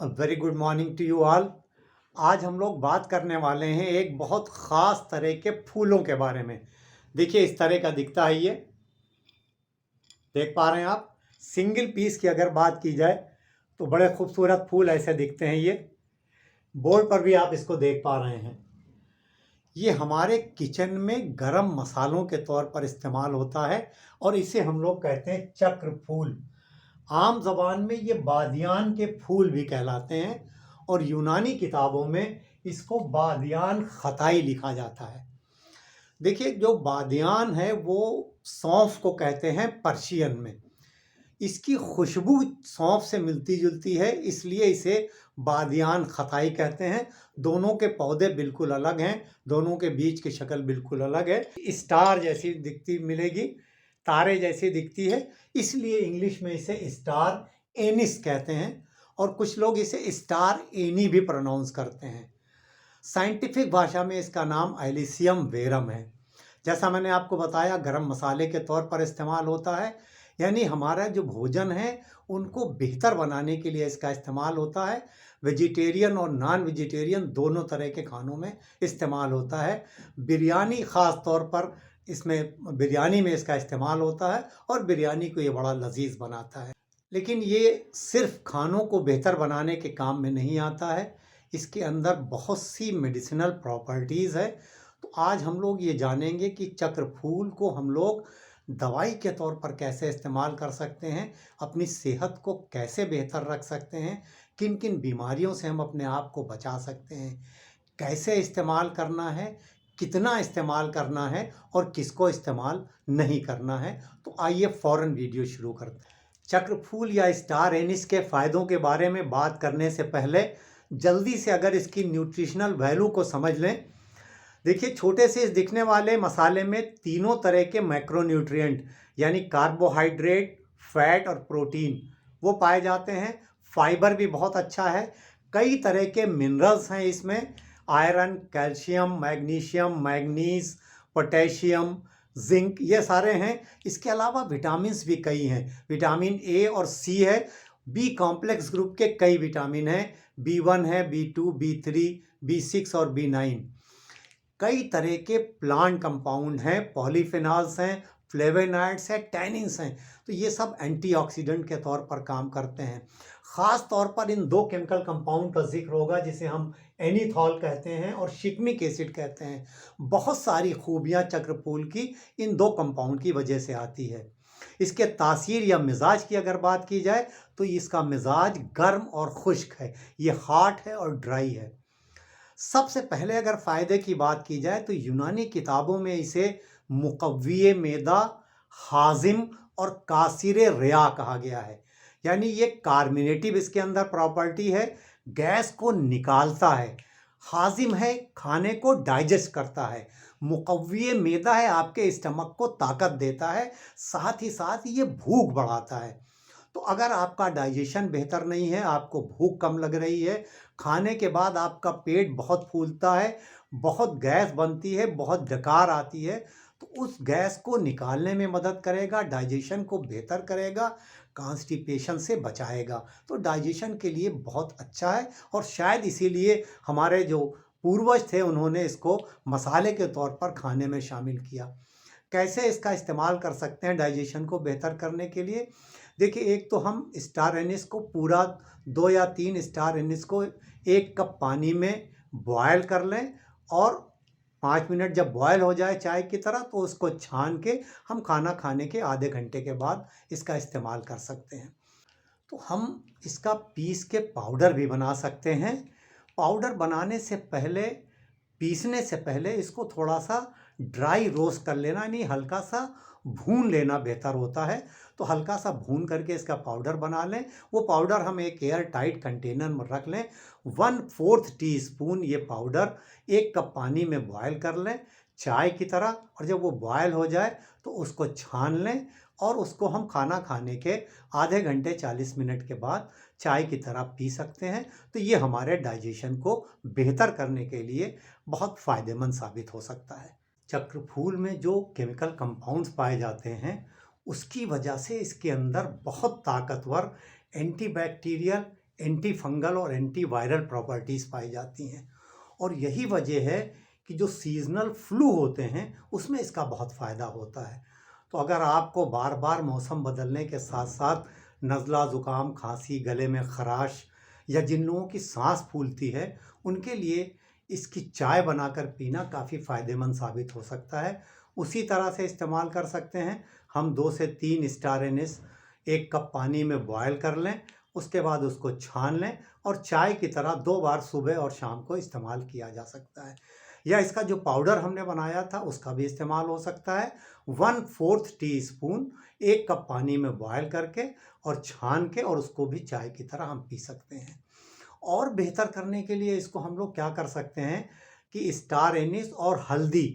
Very good morning to you all. आज हम लोग बात करने वाले हैं एक बहुत ख़ास तरह के फूलों के बारे में। देखिए इस तरह का दिखता है, ये देख पा रहे हैं आप। सिंगल पीस की अगर बात की जाए तो बड़े खूबसूरत फूल ऐसे दिखते हैं। ये बोर्ड पर भी आप इसको देख पा रहे हैं। ये हमारे किचन में गरम मसालों के तौर पर इस्तेमाल होता है और इसे हम लोग कहते हैं चक्र फूल। आम ज़बान में ये बादियान के फूल भी कहलाते हैं और यूनानी किताबों में इसको बादियान खताई लिखा जाता है। देखिए जो बादियान है वो सौंफ को कहते हैं पर्शियन में। इसकी खुशबू सौंफ से मिलती जुलती है, इसलिए इसे बादियान खताई कहते हैं। दोनों के पौधे बिल्कुल अलग हैं, दोनों के बीज की शक्ल बिल्कुल अलग है। स्टार जैसी दिखती मिलेगी, तारे जैसी दिखती है, इसलिए इंग्लिश में इसे स्टार एनिस कहते हैं और कुछ लोग इसे स्टार एनी भी प्रोनाउंस करते हैं। साइंटिफिक भाषा में इसका नाम एलिसियम वेरम है। जैसा मैंने आपको बताया, गरम मसाले के तौर पर इस्तेमाल होता है, यानी हमारा जो भोजन है उनको बेहतर बनाने के लिए इसका इस्तेमाल होता है। वेजिटेरियन और नॉन वेजिटेरियन दोनों तरह के खानों में इस्तेमाल होता है। बिरयानी ख़ास तौर पर इसमें बिरयानी में इसका इस्तेमाल होता है और बिरयानी को ये बड़ा लजीज बनाता है। लेकिन ये सिर्फ खानों को बेहतर बनाने के काम में नहीं आता है, इसके अंदर बहुत सी मेडिसिनल प्रॉपर्टीज़ है। तो आज हम लोग ये जानेंगे कि चक्र फूल को हम लोग दवाई के तौर पर कैसे इस्तेमाल कर सकते हैं, अपनी सेहत को कैसे बेहतर रख सकते हैं, किन किन बीमारियों से हम अपने आप को बचा सकते हैं, कैसे इस्तेमाल करना है, कितना इस्तेमाल करना है और किसको इस्तेमाल नहीं करना है। तो आइए फ़ौरन वीडियो शुरू करते हैं। चक्र फूल या स्टार एनिस के फ़ायदों के बारे में बात करने से पहले जल्दी से अगर इसकी न्यूट्रिशनल वैल्यू को समझ लें। देखिए छोटे से इस दिखने वाले मसाले में तीनों तरह के मैक्रोन्यूट्रिएंट यानी कार्बोहाइड्रेट, फैट और प्रोटीन वो पाए जाते हैं। फाइबर भी बहुत अच्छा है। कई तरह के मिनरल्स हैं इसमें, iron, calcium, magnesium, manganese, potassium, zinc, ये सारे हैं। इसके अलावा विटामिन्स भी कई हैं। विटामिन ए और सी है। बी कॉम्प्लेक्स ग्रुप के कई विटामिन हैं, B1 है, B2, B3, B6 और B9। कई तरह के प्लांट कंपाउंड हैं, पॉलीफेनॉल्स हैं, फ्लेवोनॉइड्स हैं, टैनिन्स हैं। तो ये सब एंटीऑक्सीडेंट के तौर पर काम करते हैं। ख़ास तौर पर इन दो केमिकल कंपाउंड का जिक्र होगा जिसे हम एनीथॉल कहते हैं और शिकमिक एसिड कहते हैं। बहुत सारी खूबियाँ चक्रफूल की इन दो कंपाउंड की वजह से आती है। इसके तासीर या मिजाज की अगर बात की जाए तो इसका मिजाज गर्म और खुश्क है, ये हॉट है और ड्राई है। सबसे पहले अगर फ़ायदे की बात की जाए तो यूनानी किताबों में इसे मुक़व्वी मेदा, हाजिम और कासिर रिया कहा गया है। यानी ये कार्मिनेटिव इसके अंदर प्रॉपर्टी है, गैस को निकालता है। हाजिम है, खाने को डाइजेस्ट करता है। मुक़व्वी मेदा है, आपके स्टमक को ताकत देता है। साथ ही साथ ये भूख बढ़ाता है। तो अगर आपका डाइजेशन बेहतर नहीं है, आपको भूख कम लग रही है, खाने के बाद आपका पेट बहुत फूलता है, बहुत गैस बनती है, बहुत डकार आती है, तो उस गैस को निकालने में मदद करेगा, डाइजेशन को बेहतर करेगा, कॉन्स्टिपेशन से बचाएगा। तो डाइजेशन के लिए बहुत अच्छा है और शायद इसीलिए हमारे जो पूर्वज थे उन्होंने इसको मसाले के तौर पर खाने में शामिल किया। कैसे इसका इस्तेमाल कर सकते हैं डाइजेशन को बेहतर करने के लिए? देखिए एक तो हम स्टार एनिस को पूरा 2 या 3 स्टार एनिस को 1 कप पानी में बॉयल कर लें और 5 मिनट जब बॉयल हो जाए चाय की तरह तो उसको छान के हम खाना खाने के आधे घंटे के बाद इसका इस्तेमाल कर सकते हैं। तो हम इसका पीस के पाउडर भी बना सकते हैं। पाउडर बनाने से पहले, पीसने से पहले इसको थोड़ा सा ड्राई रोस्ट कर लेना, यानी हल्का सा भून लेना बेहतर होता है। तो हल्का सा भून करके इसका पाउडर बना लें। वो पाउडर हम एक एयर टाइट कंटेनर में रख लें। 1/4 टीस्पून ये पाउडर 1 कप पानी में बॉयल कर लें चाय की तरह, और जब वो बॉयल हो जाए तो उसको छान लें और उसको हम खाना खाने के आधे घंटे 40 मिनट के बाद चाय की तरह पी सकते हैं। तो ये हमारे डाइजेशन को बेहतर करने के लिए बहुत फ़ायदेमंद साबित हो सकता है। चक्रफूल में जो केमिकल कंपाउंड्स पाए जाते हैं उसकी वजह से इसके अंदर बहुत ताकतवर एंटीबैक्टीरियल, एंटी फंगल और एंटी वायरल प्रॉपर्टीज़ पाई जाती हैं। और यही वजह है कि जो सीजनल फ्लू होते हैं उसमें इसका बहुत फ़ायदा होता है। तो अगर आपको बार बार मौसम बदलने के साथ साथ नज़ला, ज़ुकाम, खांसी, गले में खराश या जिन लोगों की सांस फूलती है, उनके लिए इसकी चाय बनाकर पीना काफ़ी फ़ायदेमंद साबित हो सकता है। उसी तरह से इस्तेमाल कर सकते हैं। हम 2 से 3 स्टार एनिस 1 कप पानी में बॉयल कर लें, उसके बाद उसको छान लें और चाय की तरह 2 बार सुबह और शाम को इस्तेमाल किया जा सकता है। या इसका जो पाउडर हमने बनाया था उसका भी इस्तेमाल हो सकता है। 1/4 टीस्पून 1 कप पानी में बॉयल करके और छान के और उसको भी चाय की तरह हम पी सकते हैं। और बेहतर करने के लिए इसको हम लोग क्या कर सकते हैं कि स्टार एनिस और हल्दी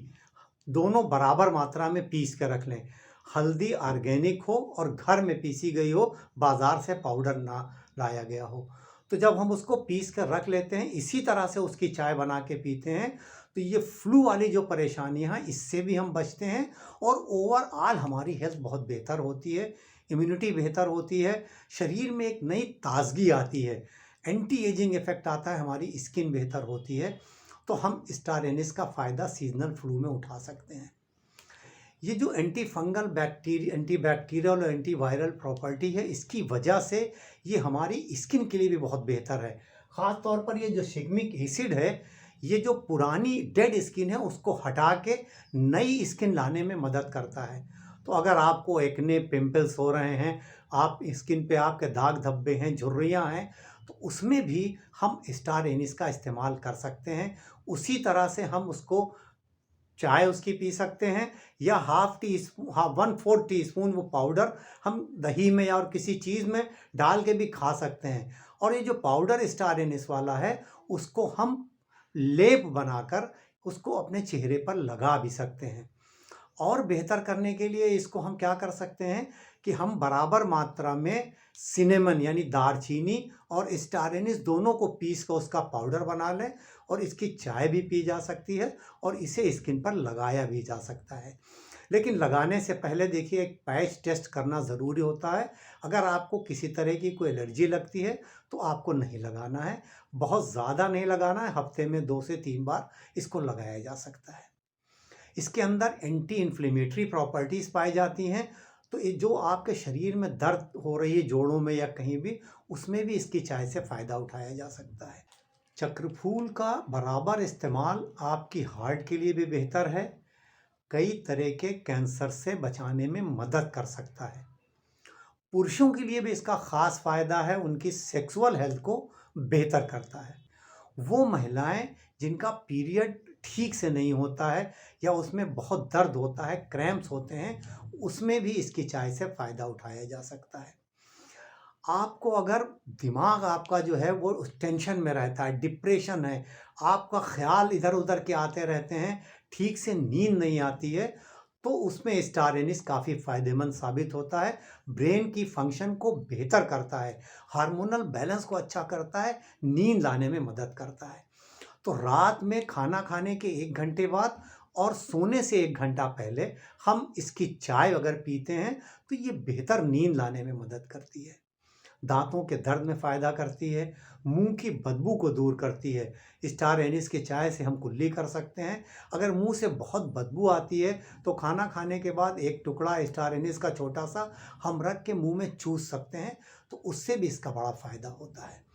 दोनों बराबर मात्रा में पीस के रख लें। हल्दी ऑर्गेनिक हो और घर में पीसी गई हो, बाज़ार से पाउडर ना लाया गया हो। तो जब हम उसको पीस कर रख लेते हैं, इसी तरह से उसकी चाय बना के पीते हैं, तो ये फ्लू वाली जो परेशानियां हैं इससे भी हम बचते हैं और ओवरऑल हमारी हेल्थ बहुत बेहतर होती है, इम्यूनिटी बेहतर होती है, शरीर में एक नई ताजगी आती है, एंटी एजिंग इफेक्ट आता है, हमारी स्किन बेहतर होती है। तो हम स्टार एनिस का फ़ायदा सीजनल फ्लू में उठा सकते हैं। ये जो एंटी फंगल एंटी बैक्टीरियल और एंटी वायरल प्रॉपर्टी है, इसकी वजह से ये हमारी स्किन के लिए भी बहुत बेहतर है। ख़ास तौर पर ये जो सिग्मिक एसिड है, ये जो पुरानी डेड स्किन है उसको हटा के नई स्किन लाने में मदद करता है। तो अगर आपको एक्ने, पिंपल्स हो रहे हैं, आप स्किन पे आपके दाग धब्बे हैं, झुर्रियाँ हैं, तो उसमें भी हम स्टार एनिस का इस्तेमाल कर सकते हैं। उसी तरह से हम उसको चाय उसकी पी सकते हैं या 1/4 टीस्पून वो पाउडर हम दही में या और किसी चीज़ में डाल के भी खा सकते हैं। और ये जो पाउडर स्टार एनिस वाला है उसको हम लेप बनाकर उसको अपने चेहरे पर लगा भी सकते हैं। और बेहतर करने के लिए इसको हम क्या कर सकते हैं कि हम बराबर मात्रा में सिनेमन यानी दालचीनी और स्टार एनिस दोनों को पीस कर उसका पाउडर बना लें और इसकी चाय भी पी जा सकती है और इसे स्किन पर लगाया भी जा सकता है। लेकिन लगाने से पहले देखिए एक पैच टेस्ट करना ज़रूरी होता है। अगर आपको किसी तरह की कोई एलर्जी लगती है तो आपको नहीं लगाना है, बहुत ज़्यादा नहीं लगाना है, हफ्ते में 2 से 3 बार इसको लगाया जा सकता है। इसके अंदर एंटी इन्फ्लेमेटरी प्रॉपर्टीज़ पाई जाती हैं, तो ये जो आपके शरीर में दर्द हो रही है जोड़ों में या कहीं भी, उसमें भी इसकी चाय से फ़ायदा उठाया जा सकता है। चक्रफूल का बराबर इस्तेमाल आपकी हार्ट के लिए भी बेहतर है, कई तरह के कैंसर से बचाने में मदद कर सकता है। पुरुषों के लिए भी इसका ख़ास फ़ायदा है, उनकी सेक्सुअल हेल्थ को बेहतर करता है। वो महिलाएं जिनका पीरियड ठीक से नहीं होता है या उसमें बहुत दर्द होता है, क्रैम्प्स होते हैं, उसमें भी इसकी चाय से फ़ायदा उठाया जा सकता है। आपको अगर दिमाग आपका जो है वो टेंशन में रहता है, डिप्रेशन है, आपका ख्याल इधर उधर के आते रहते हैं, ठीक से नींद नहीं आती है, तो उसमें स्टार एनिस काफ़ी फ़ायदेमंद साबित होता है। ब्रेन की फंक्शन को बेहतर करता है, हार्मोनल बैलेंस को अच्छा करता है, नींद लाने में मदद करता है। तो रात में खाना खाने के 1 घंटे बाद और सोने से 1 घंटा पहले हम इसकी चाय अगर पीते हैं तो ये बेहतर नींद लाने में मदद करती है, दांतों के दर्द में फ़ायदा करती है, मुंह की बदबू को दूर करती है। स्टार एनिस की चाय से हम कुल्ली कर सकते हैं। अगर मुंह से बहुत बदबू आती है तो खाना खाने के बाद 1 टुकड़ा स्टार एनिस का छोटा सा हम रख के मुंह में चूस सकते हैं, तो उससे भी इसका बड़ा फ़ायदा होता है।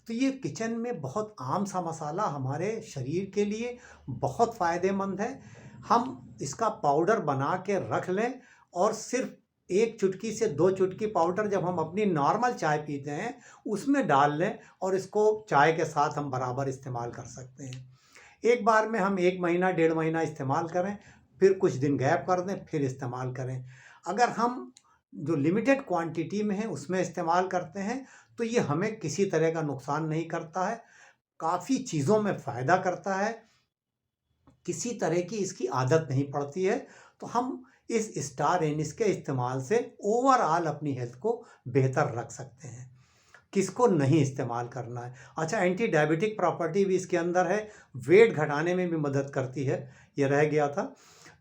तो ये किचन में बहुत आम सा मसाला हमारे शरीर के लिए बहुत फ़ायदेमंद है। हम इसका पाउडर बना के रख लें और सिर्फ 1 चुटकी से 2 चुटकी पाउडर जब हम अपनी नॉर्मल चाय पीते हैं उसमें डाल लें और इसको चाय के साथ हम बराबर इस्तेमाल कर सकते हैं। एक बार में हम 1 महीना 1.5 महीना इस्तेमाल करें, फिर कुछ दिन गैप कर दें, फिर इस्तेमाल करें। अगर हम जो लिमिटेड क्वांटिटी में है उसमें इस्तेमाल करते हैं तो ये हमें किसी तरह का नुकसान नहीं करता है, काफ़ी चीज़ों में फ़ायदा करता है, किसी तरह की इसकी आदत नहीं पड़ती है। तो हम इस स्टार एनिस के इस्तेमाल से ओवरऑल अपनी हेल्थ को बेहतर रख सकते हैं। किसको नहीं इस्तेमाल करना है? अच्छा, एंटी डायबिटिक प्रॉपर्टी भी इसके अंदर है, वेट घटाने में भी मदद करती है, ये रह गया था।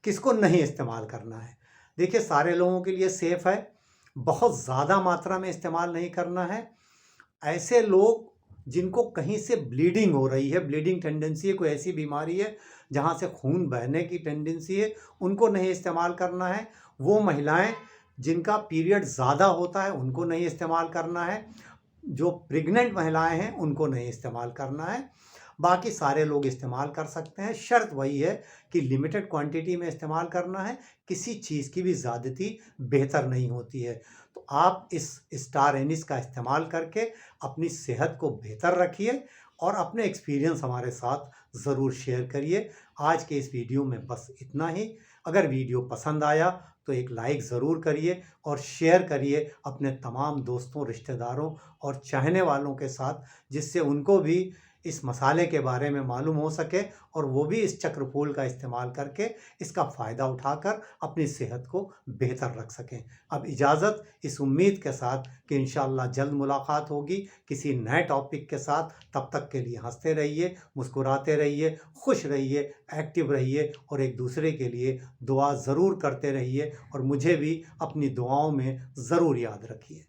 किसको नहीं इस्तेमाल करना है? देखिए सारे लोगों के लिए सेफ़ है, बहुत ज़्यादा मात्रा में इस्तेमाल नहीं करना है, ऐसे लोग जिनको कहीं से ब्लीडिंग हो रही है, ब्लीडिंग टेंडेंसी है, कोई ऐसी बीमारी है जहाँ से खून बहने की टेंडेंसी है, उनको नहीं इस्तेमाल करना है। वो महिलाएं जिनका पीरियड ज़्यादा होता है उनको नहीं इस्तेमाल करना है। जो प्रेग्नेंट महिलाएं हैं उनको नहीं इस्तेमाल करना है। बाकी सारे लोग इस्तेमाल कर सकते हैं। शर्त वही है कि लिमिटेड क्वांटिटी में इस्तेमाल करना है। किसी चीज़ की भी ज़्यादती बेहतर नहीं होती है। तो आप इस स्टार एनिस का इस्तेमाल करके अपनी सेहत को बेहतर रखिए और अपने एक्सपीरियंस हमारे साथ ज़रूर शेयर करिए। आज के इस वीडियो में बस इतना ही। अगर वीडियो पसंद आया तो एक लाइक ज़रूर करिए और शेयर करिए अपने तमाम दोस्तों, रिश्तेदारों और चाहने वालों के साथ, जिससे उनको भी इस मसाले के बारे में मालूम हो सके और वो भी इस चक्रफूल का इस्तेमाल करके इसका फ़ायदा उठाकर अपनी सेहत को बेहतर रख सकें। अब इजाज़त, इस उम्मीद के साथ कि इंशाअल्लाह जल्द मुलाकात होगी किसी नए टॉपिक के साथ। तब तक के लिए हंसते रहिए, मुस्कुराते रहिए, खुश रहिए, एक्टिव रहिए और एक दूसरे के लिए दुआ ज़रूर करते रहिए और मुझे भी अपनी दुआओं में ज़रूर याद रखिए।